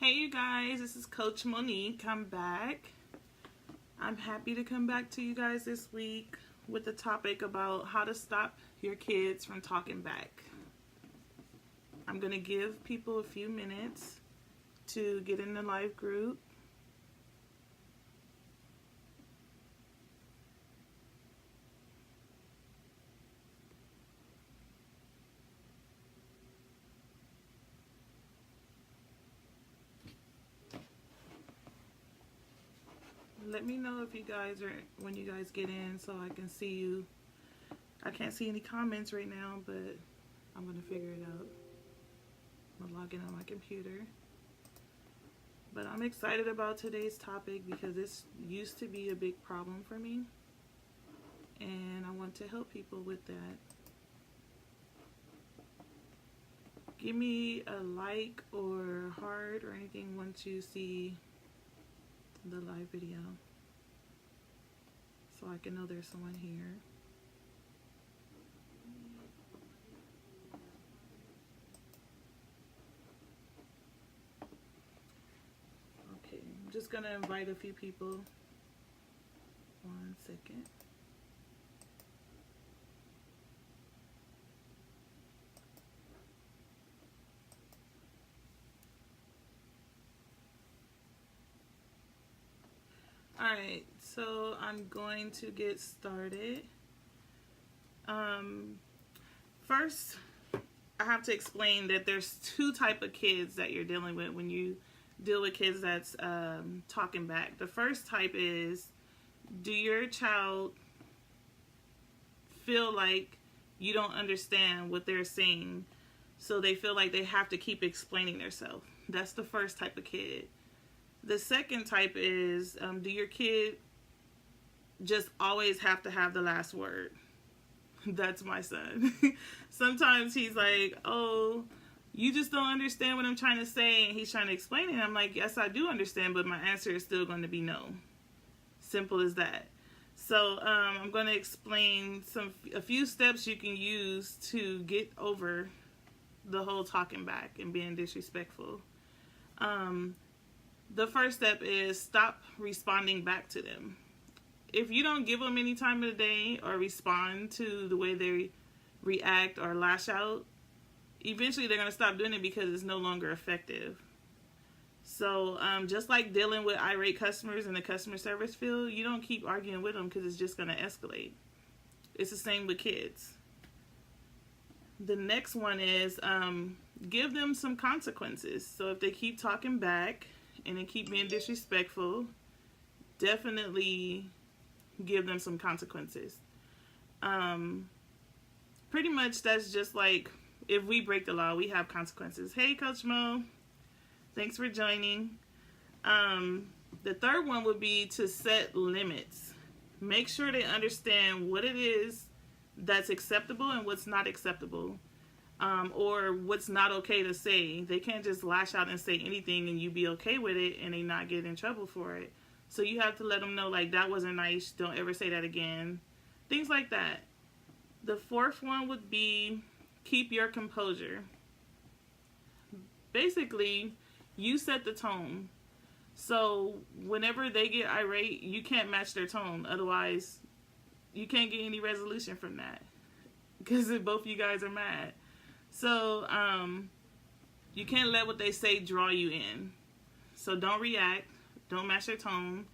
Hey you guys, this is Coach Monique. I'm back. I'm happy to come back to you guys this week with the topic about how to stop your kids from talking back. I'm going to give people a few minutes to get in the live group. Let me know if you guys are, when you guys get in, so I can see you. I can't see any comments right now, but I'm going to figure it out. I'm going to log in on my computer. But I'm excited about today's topic because this used to be a big problem for me. And I want to help people with that. Give me a like or heart or anything once you see the live video, so I can know there's someone here. Okay, I'm just gonna invite a few people. 1 second. Alright, so I'm going to get started. First, I have to explain that there's two types of kids that you're dealing with when you deal with kids that's talking back. The first type is, do your child feel like you don't understand what they're saying, so they feel like they have to keep explaining themselves? That's the first type of kid. The second type is, do your kid just always have to have the last word? That's my son. Sometimes he's like, oh, you just don't understand what I'm trying to say, and he's trying to explain it. And I'm like, yes, I do understand, but my answer is still going to be no. Simple as that. So I'm going to explain a few steps you can use to get over the whole talking back and being disrespectful. The first step is stop responding back to them. If you don't give them any time of the day or respond to the way they react or lash out, eventually they're going to stop doing it because it's no longer effective. So just like dealing with irate customers in the customer service field, you don't keep arguing with them because it's just going to escalate. It's the same with kids. The next one is give them some consequences. So if they keep talking back and they keep being disrespectful, definitely give them some consequences. Pretty much that's just like if we break the law, we have consequences. Hey, Coach Mo, thanks for joining. The third one would be to set limits. Make sure they understand what it is that's acceptable and what's not acceptable. Or what's not okay to say. They can't just lash out and say anything and you be okay with it and they not get in trouble for it. So you have to let them know, like, that wasn't nice, don't ever say that again. Things like that. The fourth one would be keep your composure. Basically, you set the tone. So whenever they get irate, you can't match their tone. Otherwise, you can't get any resolution from that because both of you guys are mad. So, you can't let what they say draw you in. So don't react, don't match their tone,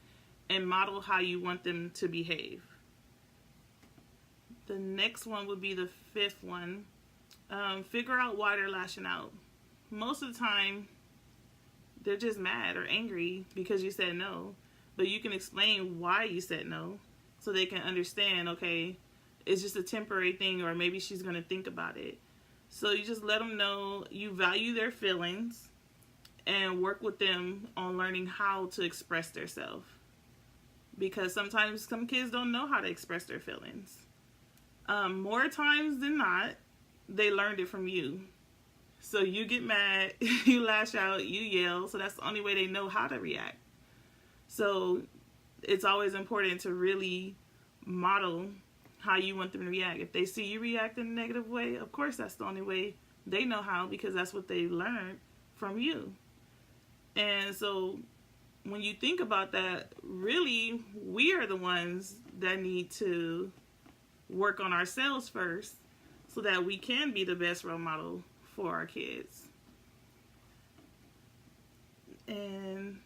and model how you want them to behave. The next one would be the fifth one. Figure out why they're lashing out. Most of the time, they're just mad or angry because you said no. But you can explain why you said no so they can understand, okay, it's just a temporary thing, or maybe she's going to think about it. So you just let them know you value their feelings and work with them on learning how to express themselves. Because sometimes some kids don't know how to express their feelings. More times than not, they learned it from you. So you get mad, you lash out, you yell. So that's the only way they know how to react. So it's always important to really model how you want them to react. If they see you react in a negative way, of course that's the only way they know how, because that's what they learned from you. And so when you think about that, really, we are the ones that need to work on ourselves first so that we can be the best role model for our kids. And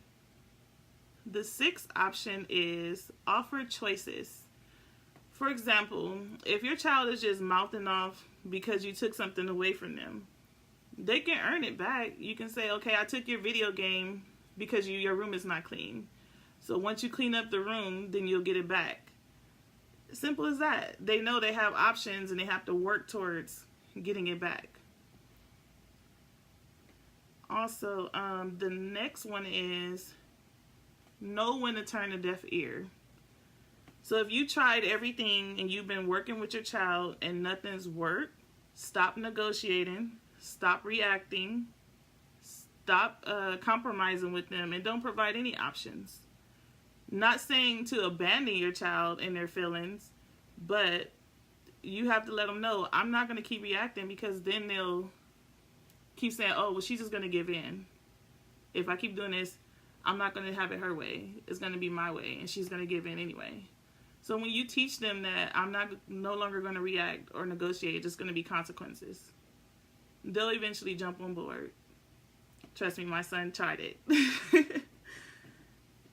the sixth option is offer choices. For example, if your child is just mouthing off because you took something away from them, they can earn it back. You can say, okay, I took your video game because your room is not clean. So once you clean up the room, then you'll get it back. Simple as that. They know they have options and they have to work towards getting it back. Also, the next one is know when to turn a deaf ear. So if you tried everything and you've been working with your child and nothing's worked, stop negotiating, stop reacting, stop compromising with them, and don't provide any options. Not saying to abandon your child and their feelings, but you have to let them know, I'm not going to keep reacting, because then they'll keep saying, oh, well, she's just going to give in. If I keep doing this, I'm not going to have it her way. It's going to be my way, and she's going to give in anyway. So when you teach them that I'm no longer going to react or negotiate, it's just going to be consequences, they'll eventually jump on board. Trust me, my son tried it.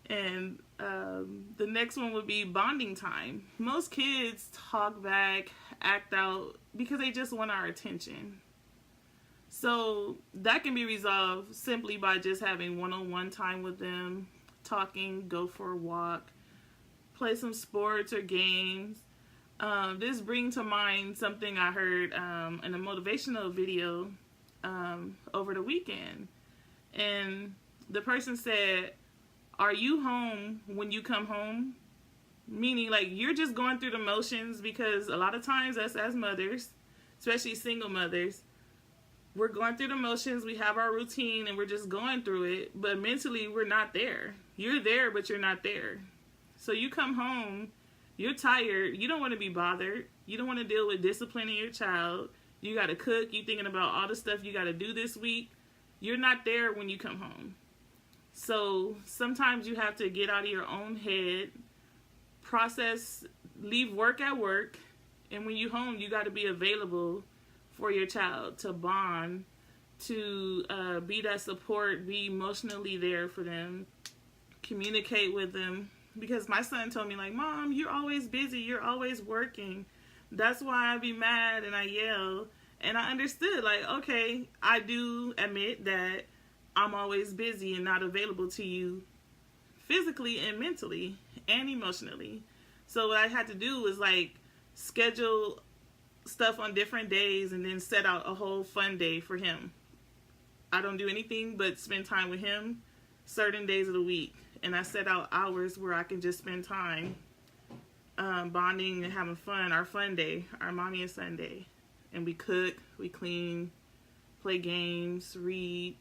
And the next one would be bonding time. Most kids talk back, act out, because they just want our attention. So that can be resolved simply by just having one-on-one time with them, talking, go for a walk, play some sports or games. This brings to mind something I heard in a motivational video over the weekend. And the person said, are you home when you come home? Meaning, like, you're just going through the motions, because a lot of times us as mothers, especially single mothers, we're going through the motions, we have our routine, and we're just going through it, but mentally we're not there. You're there, but you're not there. So you come home, you're tired, you don't want to be bothered, you don't want to deal with disciplining your child, you got to cook, you thinking about all the stuff you got to do this week. You're not there when you come home. So sometimes you have to get out of your own head, process, leave work at work, and when you're home, you got to be available for your child, to bond, to be that support, be emotionally there for them, communicate with them. Because my son told me, like, Mom, you're always busy, you're always working. That's why I be mad and I yell. And I understood, like, okay, I do admit that I'm always busy and not available to you physically and mentally and emotionally. So what I had to do was, like, schedule stuff on different days and then set out a whole fun day for him. I don't do anything but spend time with him certain days of the week. And I set out hours where I can just spend time bonding and having fun. Our fun day, our mommy and son day. And we cook, we clean, play games, read,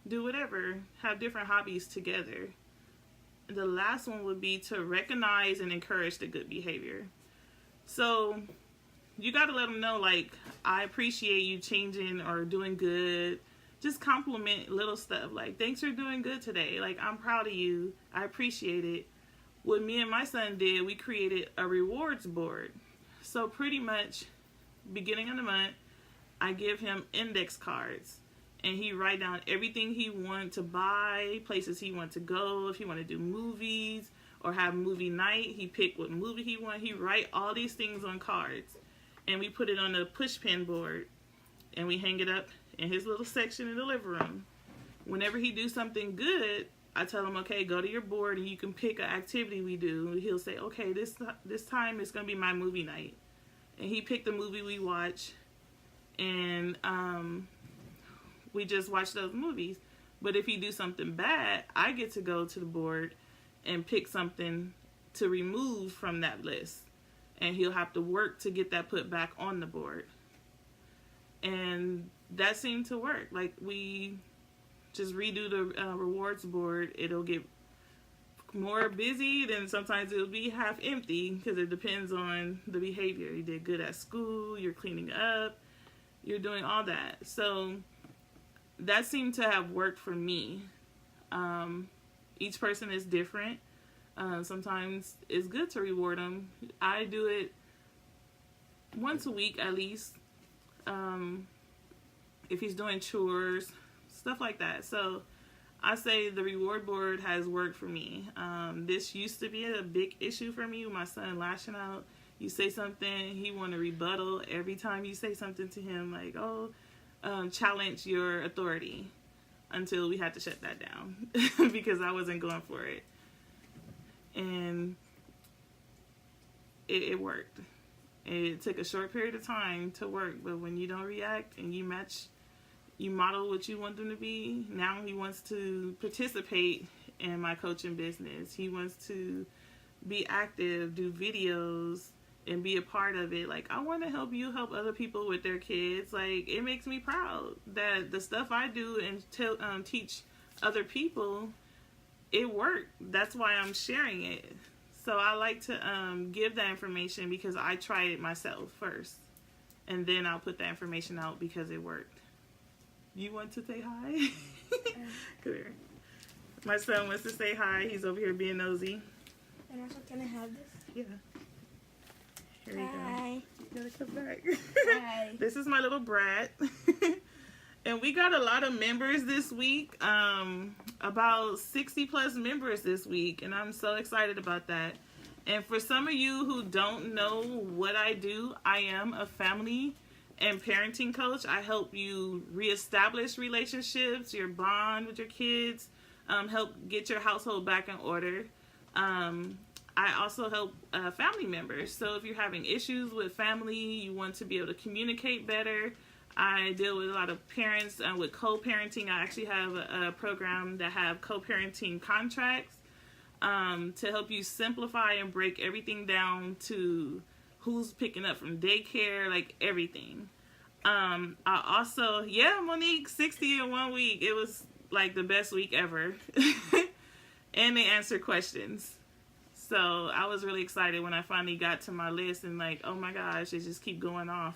do whatever, have different hobbies together. The last one would be to recognize and encourage the good behavior. So you got to let them know, like, I appreciate you changing or doing good. Just compliment little stuff, like, thanks for doing good today. Like, I'm proud of you. I appreciate it. What me and my son did, we created a rewards board. So pretty much, beginning of the month, I give him index cards. And he write down everything he wanted to buy, places he wanted to go, if he wanted to do movies or have movie night. He picked what movie he wanted. He write all these things on cards. And we put it on a push pin board. And we hang it up in his little section in the living room. Whenever he do something good, I tell him, okay, go to your board and you can pick an activity we do. He'll say, okay, this time it's going to be my movie night. And he picked the movie we watch. And we just watch those movies. But if he do something bad, I get to go to the board and pick something to remove from that list. And he'll have to work to get that put back on the board. And that seemed to work. Like, we just redo the rewards board. It'll get more busy, then sometimes it'll be half empty, because it depends on the behavior. You did good at school, you're cleaning up, you're doing all that. So that seemed to have worked for me. Each person is different. Sometimes it's good to reward them. I do it once a week at least. If he's doing chores, stuff like that. So I say the reward board has worked for me. This used to be a big issue for me with my son lashing out. You say something, he want to rebuttal every time you say something to him, like, oh, challenge your authority, until we had to shut that down because I wasn't going for it. And it worked. It took a short period of time to work, but when you don't react and you model what you want them to be, now he wants to participate in my coaching business. He wants to be active, do videos, and be a part of it. Like, I want to help you help other people with their kids. Like, it makes me proud that the stuff I do and teach other people, it worked. That's why I'm sharing it. So I like to give that information because I tried it myself first. And then I'll put that information out because it worked. You want to say hi? Come here. My son wants to say hi. He's over here being nosy. And also, can I have this? Yeah. Here you Hi. go. You gotta come back. Hi. This is my little brat. And we got a lot of members this week. About 60 plus members this week. And I'm so excited about that. And for some of you who don't know what I do, I am a family and parenting coach. I help you reestablish relationships, your bond with your kids, help get your household back in order. I also help family members. So if you're having issues with family, you want to be able to communicate better. I deal with a lot of parents with co-parenting. I actually have a program that have co-parenting contracts to help you simplify and break everything down to who's picking up from daycare, like everything. I also, Monique, 60 in 1 week. It was like the best week ever. And they answer questions. So I was really excited when I finally got to my list and like, oh my gosh, it just keep going off.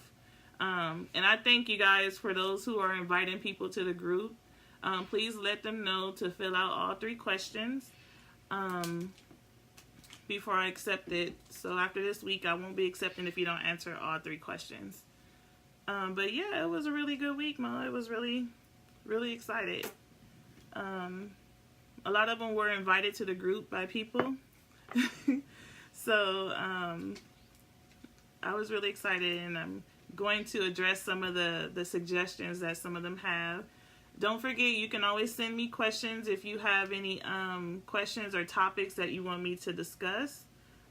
And I thank you guys for those who are inviting people to the group. Please let them know to fill out all 3 questions before I accept it. So after this week, I won't be accepting if you don't answer all 3 questions. But yeah, it was a really good week, Mo. It was really, really excited. A lot of them were invited to the group by people. So I was really excited, and I'm going to address some of the suggestions that some of them have. Don't forget, you can always send me questions if you have any questions or topics that you want me to discuss.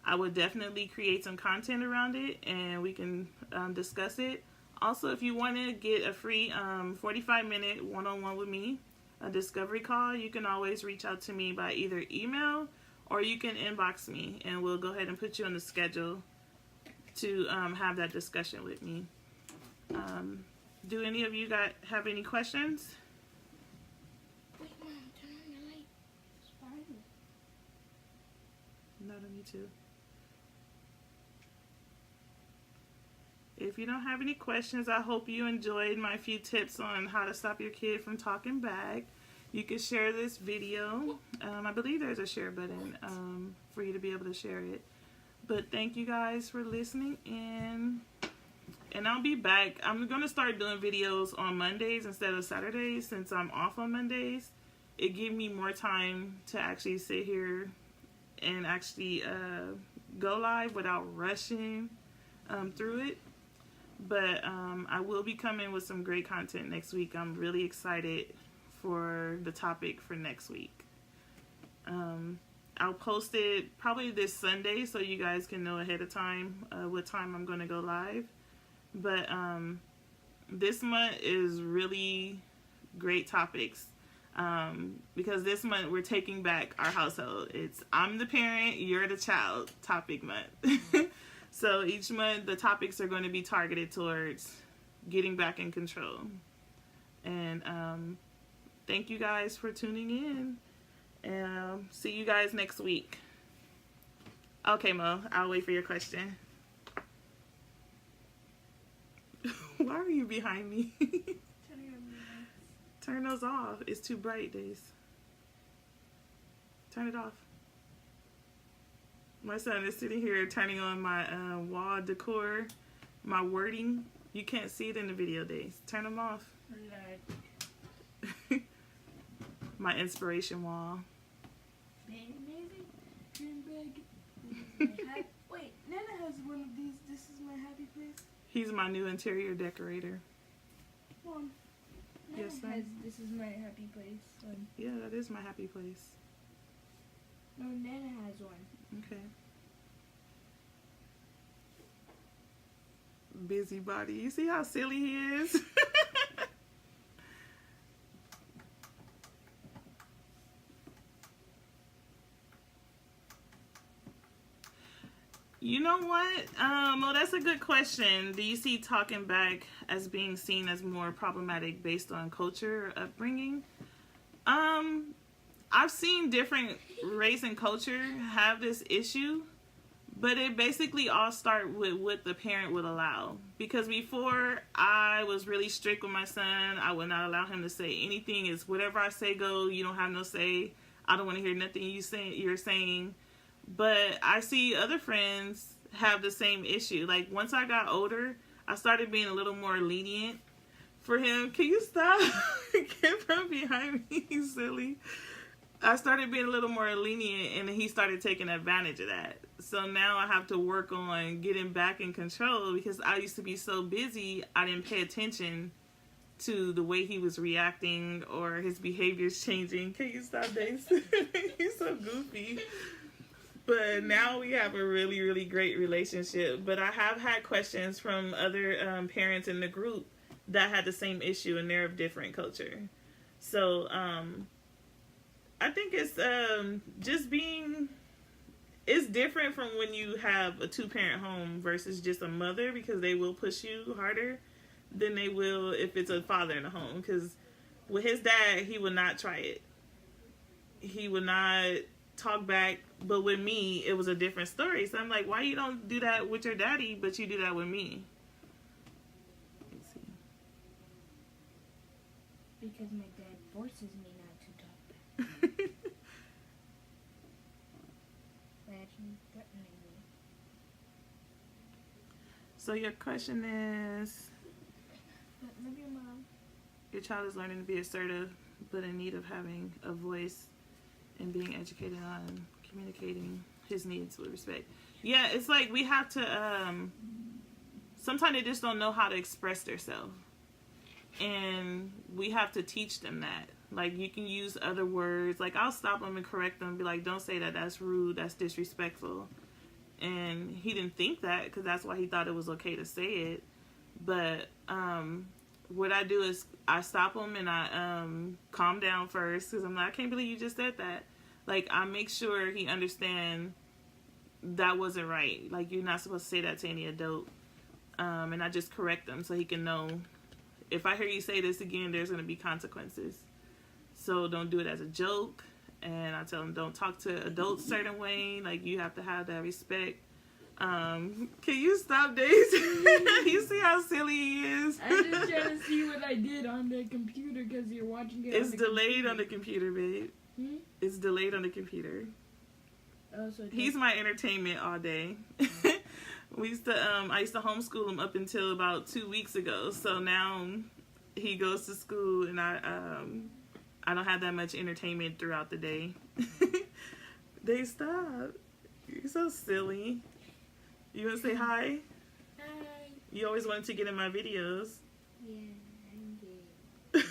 I would definitely create some content around it, and we can discuss it. Also, if you want to get a free 45-minute one-on-one with me, a discovery call, you can always reach out to me by either email or you can inbox me, and we'll go ahead and put you on the schedule to have that discussion with me. Do any of you have any questions? Wait, Mom, turn on your light. It's burning. Not on me too. If you don't have any questions, I hope you enjoyed my few tips on how to stop your kid from talking back. You can share this video. I believe there's a share button for you to be able to share it. But thank you guys for listening in. And I'll be back. I'm going to start doing videos on Mondays instead of Saturdays since I'm off on Mondays. It gives me more time to actually sit here and actually go live without rushing through it. But I will be coming with some great content next week. I'm really excited for the topic for next week. I'll post it probably this Sunday so you guys can know ahead of time what time I'm going to go live. But this month is really great topics because this month we're taking back our household. It's I'm the parent, you're the child topic month. So each month the topics are going to be targeted towards getting back in control. And thank you guys for tuning in. And see you guys next week. Okay, Mo, I'll wait for your question. Why are you behind me? Turn your lights. Turn those off. It's too bright, Days. Turn it off. My son is sitting here turning on my wall decor, my wording. You can't see it in the video days. Turn them off. My inspiration wall. Being amazing, dream big. Wait, Nana has one of these. This is my happy place. He's my new interior decorator. Mom, Nana Yes, son? has this is my happy place. Yeah, that is my happy place. No, Nana has one. Okay. Busybody. You see how silly he is? You know what? Well, that's a good question. Do you see talking back as being seen as more problematic based on culture or upbringing? I've seen different race and culture have this issue, but it basically all start with what the parent would allow. Because before, I was really strict with my son. I would not allow him to say anything. It's whatever I say go. You don't have no say. I don't want to hear nothing you're saying. But I see other friends have the same issue. Like, once I got older, I started being a little more lenient for him. Can you stop? Get from behind me, you silly. I started being a little more lenient, and he started taking advantage of that. So now I have to work on getting back in control, because I used to be so busy, I didn't pay attention to the way he was reacting or his behaviors changing. Can you stop, Dace? He's so goofy. But now we have a really, really great relationship. But I have had questions from other parents in the group that had the same issue, and they're of different culture. So I think it's just being... It's different from when you have a two-parent home versus just a mother, because they will push you harder than they will if it's a father in the home. Because with his dad, he would not try it. He would not talk back. But with me, it was a different story. So I'm like, why you don't do that with your daddy, but you do that with me? Let's see. Because my dad forces me not to talk back. Imagine threatening me. So your question is, But love your mom. your child is learning to be assertive, but in need of having a voice and being educated on communicating his needs with respect. Yeah, it's like we have to, sometimes they just don't know how to express themselves. And we have to teach them that. Like, you can use other words. Like, I'll stop them and correct them and be like, don't say that, that's rude, that's disrespectful. And he didn't think that, because that's why he thought it was okay to say it. But what I do is I stop him and I calm down first, because I'm like, I can't believe you just said that. Like, I make sure he understands that wasn't right. Like, you're not supposed to say that to any adult. And I just correct them so he can know, if I hear you say this again, there's going to be consequences. So don't do it as a joke. And I tell him, don't talk to adults a certain way. Like, you have to have that respect. Can you stop, Daisy? You see how silly he is? I'm just trying to see what I did on the computer because you're watching it. It's delayed on the computer, babe. Hmm? It's delayed on the computer. Oh, so He's my entertainment all day. I used to homeschool him up until about 2 weeks ago. So now he goes to school, and I don't have that much entertainment throughout the day. They stop. You're so silly. You want to say hi? Hi. You always wanted to get in my videos. Yeah, I'm good.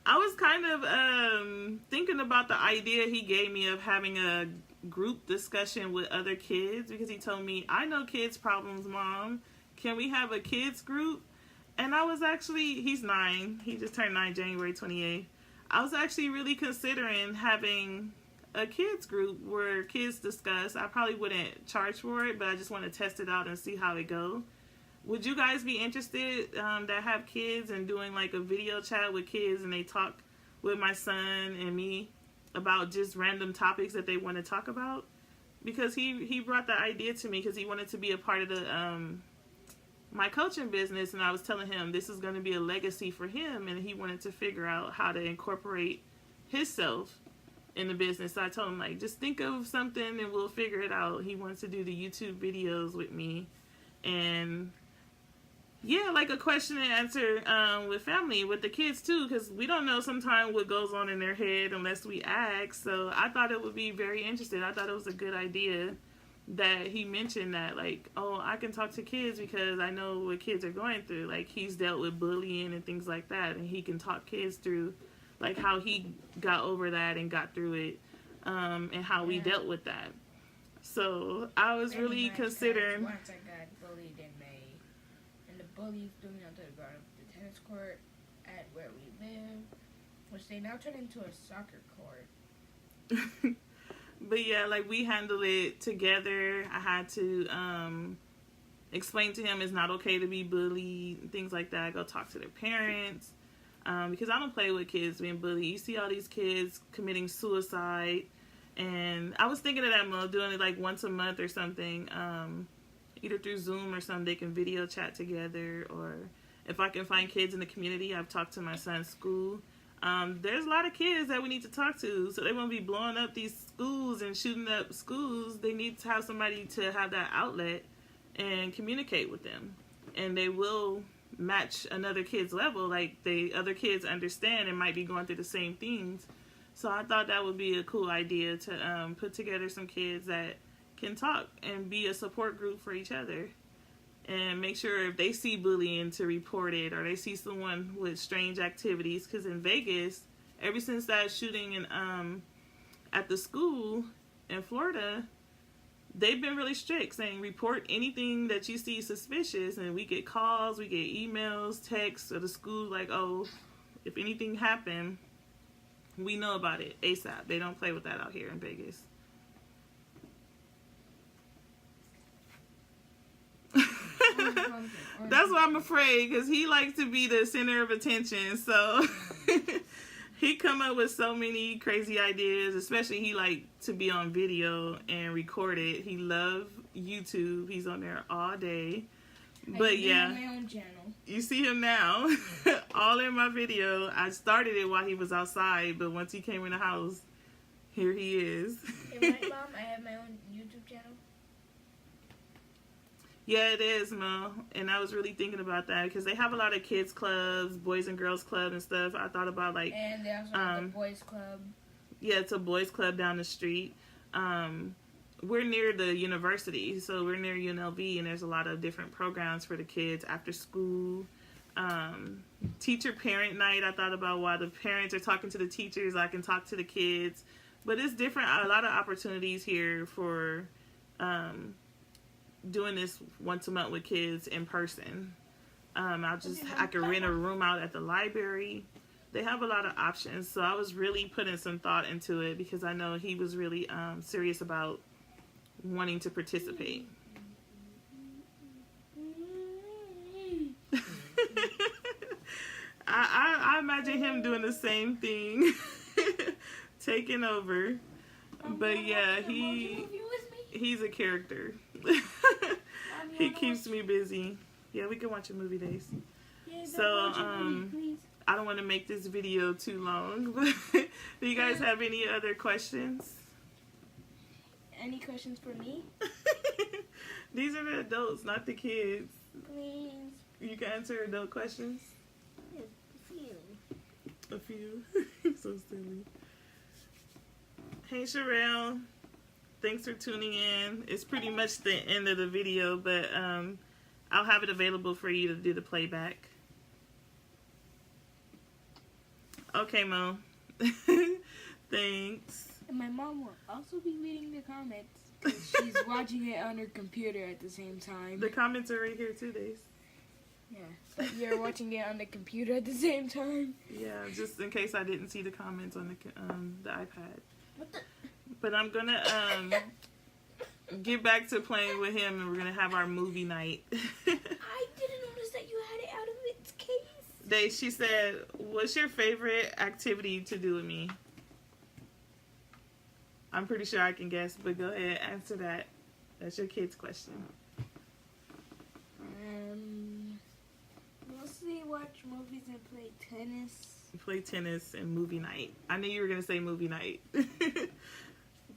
I was kind of thinking about the idea he gave me of having a group discussion with other kids, because he told me, I know kids' problems, Mom. Can we have a kids group? And I was actually, he's 9. He just turned 9 January 28th. I was actually really considering having a kids group where kids discuss. I probably wouldn't charge for it, but I just want to test it out and see how it goes. Would you guys be interested that have kids and doing like a video chat with kids, and they talk with my son and me about just random topics that they want to talk about? Because he brought the idea to me because he wanted to be a part of the my coaching business, and I was telling him this is going to be a legacy for him, and he wanted to figure out how to incorporate himself in the business. So I told him, like, just think of something and we'll figure it out. He wants to do the YouTube videos with me. And yeah, like a question and answer with family, with the kids too, because we don't know sometimes what goes on in their head unless we ask. So I thought it would be very interesting. I thought it was a good idea that he mentioned that, like, oh, I can talk to kids because I know what kids are going through. Like, he's dealt with bullying and things like that, and he can talk kids through, like, how he got over that and got through it, and how we dealt with that. So I was really considering. Once I got bullied and the bullies threw me onto the ground of the tennis court at where we live, which they now turned into a soccer court. But yeah, like, we handled it together. I had to explain to him it's not okay to be bullied, things like that. Go talk to their parents, because I don't play with kids being bullied. You see all these kids committing suicide, and I was thinking of that, Mo, doing it like once a month or something, either through Zoom or something. They can video chat together, or if I can find kids in the community. I've talked to my son's school. There's a lot of kids that we need to talk to, so they won't be blowing up these schools and shooting up schools. They need to have somebody to have that outlet and communicate with them, and they will match another kid's level. Like, the other kids understand and might be going through the same things. So I thought that would be a cool idea to put together some kids that can talk and be a support group for each other. And make sure if they see bullying to report it, or they see someone with strange activities. Because in Vegas, ever since that shooting in, at the school in Florida, they've been really strict, saying report anything that you see suspicious. And we get calls, we get emails, texts of the school like, oh, if anything happened, we know about it ASAP. They don't play with that out here in Vegas. That's why I'm afraid, because he likes to be the center of attention. So he come up with so many crazy ideas. Especially he like to be on video and record it. He love YouTube. He's on there all day. But yeah, my own channel. You see him now, all in my video. I started it while he was outside, but once he came in the house, here he is. Hey, Mom, I have my own YouTube channel. Yeah, it is, Mo. And I was really thinking about that because they have a lot of kids clubs, boys and girls club and stuff. I thought about, like, and they also have the boys club. Yeah, it's a boys club down the street. We're near the university, so we're near UNLV, and there's a lot of different programs for the kids after school. Teacher parent night, I thought about while the parents are talking to the teachers, I can talk to the kids. But it's different, a lot of opportunities here for doing this once a month with kids in person. I could rent a room out at the library. They have a lot of options, so I was really putting some thought into it because I know he was really serious about wanting to participate. I imagine him doing the same thing, taking over. But yeah, he's a character. He keeps me busy. Yeah, we can watch a movie days. So I don't want to make this video too long. But do you guys have any other questions? Any questions for me? These are the adults, not the kids. Please. You can answer adult questions? Yeah, A few. So silly. Hey, Sherelle. Thanks for tuning in. It's pretty much the end of the video, but I'll have it available for you to do the playback. Okay, Mo. Thanks. And my mom will also be reading the comments because she's watching it on her computer at the same time. The comments are right here too, Days. Yeah, but you're watching it on the computer at the same time. Yeah, just in case I didn't see the comments on the iPad. What the? But I'm gonna get back to playing with him, and we're gonna have our movie night. I didn't notice that you had it out of its case. She said, "What's your favorite activity to do with me?" I'm pretty sure I can guess, but go ahead, answer that. That's your kid's question. Mostly watch movies and play tennis. play tennis, and movie night. I knew you were gonna say movie night.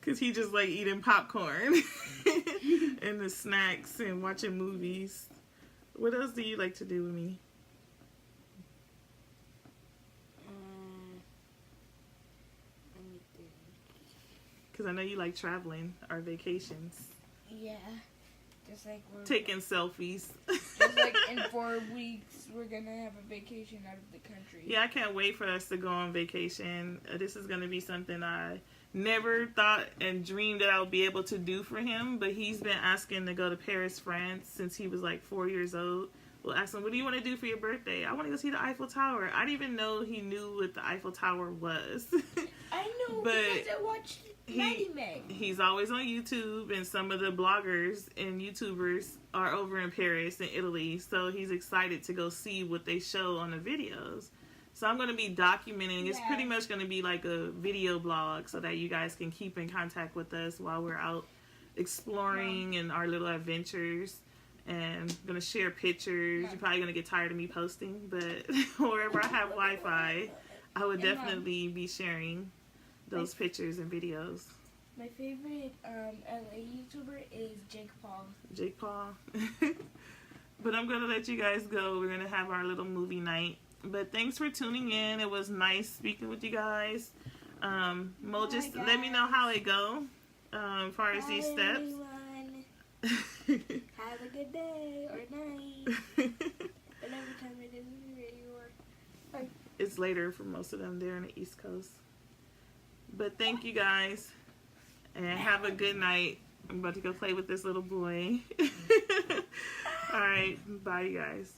Because he just like eating popcorn and the snacks and watching movies. What else do you like to do with me? Let me think. Because I know you like traveling or vacations. Yeah. Just like we're Taking selfies. just like in 4 weeks, we're gonna have a vacation out of the country. Yeah, I can't wait for us to go on vacation. This is going to be something I never thought and dreamed that I would be able to do for him. But he's been asking to go to Paris, France since he was like 4 years old. We'll ask him, what do you want to do for your birthday? I want to go see the Eiffel Tower. I didn't even know he knew what the Eiffel Tower was. I know, But because I watched Mighty Meg. He's always on YouTube, and some of the bloggers and YouTubers are over in Paris and Italy, so he's excited to go see what they show on the videos. So I'm going to be documenting. It's pretty much going to be like a video blog so that you guys can keep in contact with us while we're out exploring and our little adventures. And going to share pictures. You're probably going to get tired of me posting, but wherever I have Wi-Fi, I would definitely be sharing those pictures and videos. My favorite LA YouTuber is Jake Paul. Jake Paul. But I'm going to let you guys go. We're going to have our little movie night. But thanks for tuning in. It was nice speaking with you guys. Mo, just let me know how it go as far as these steps. Have a good day or night. Whatever time it is where you are. Bye. It's later for most of them. They're on the East Coast. But thank you guys. And have a good night. I'm about to go play with this little boy. All right. Bye, you guys.